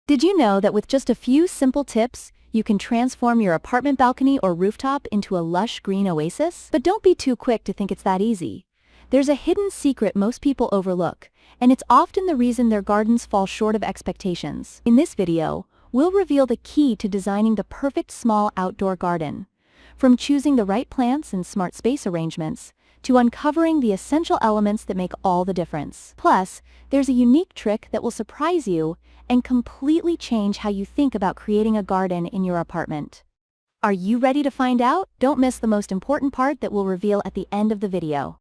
Did you know that with just a few simple tips, you can transform your apartment balcony or rooftop into a lush green oasis? But don't be too quick to think it's that easy. There's a hidden secret most people overlook, and it's often the reason their gardens fall short of expectations. In this video, we'll reveal the key to designing the perfect small outdoor garden. From choosing the right plants and smart space arrangements, to uncovering the essential elements that make all the difference. Plus, there's a unique trick that will surprise you and completely change how you think about creating a garden in your apartment. Are you ready to find out? Don't miss the most important part that we'll reveal at the end of the video.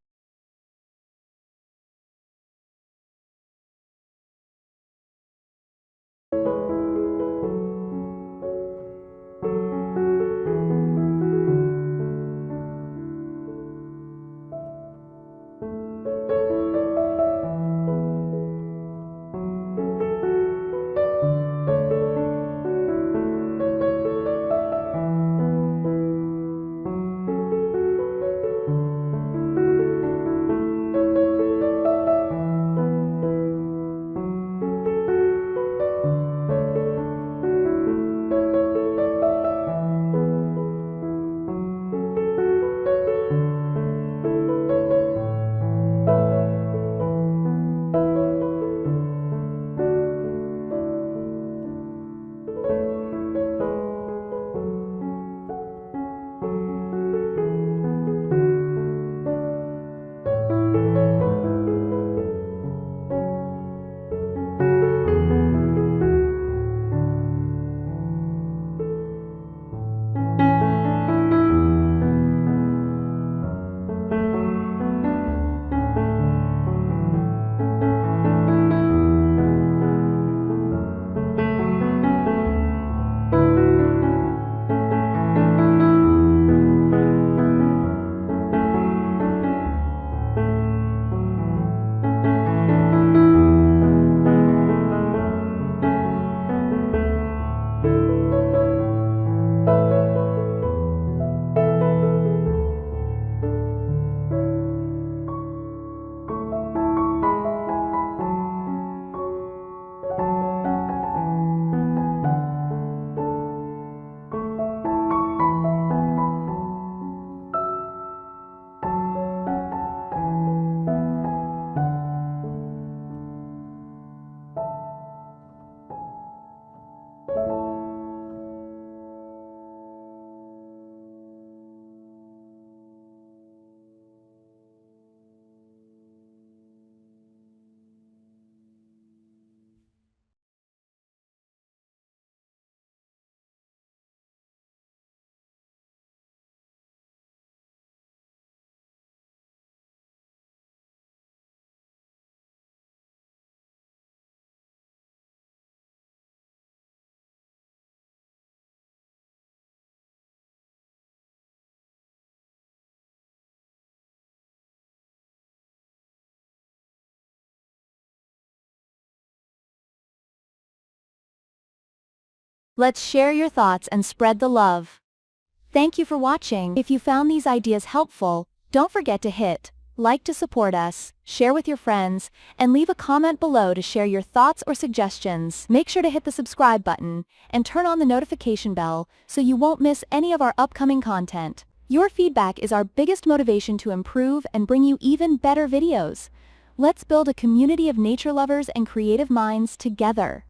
Let's share your thoughts and spread the love. Thank you for watching. If you found these ideas helpful, don't forget to hit like to support us, share with your friends, and leave a comment below to share your thoughts or suggestions. Make sure to hit the subscribe button and turn on the notification bell so you won't miss any of our upcoming content. Your feedback is our biggest motivation to improve and bring you even better videos. Let's build a community of nature lovers and creative minds together.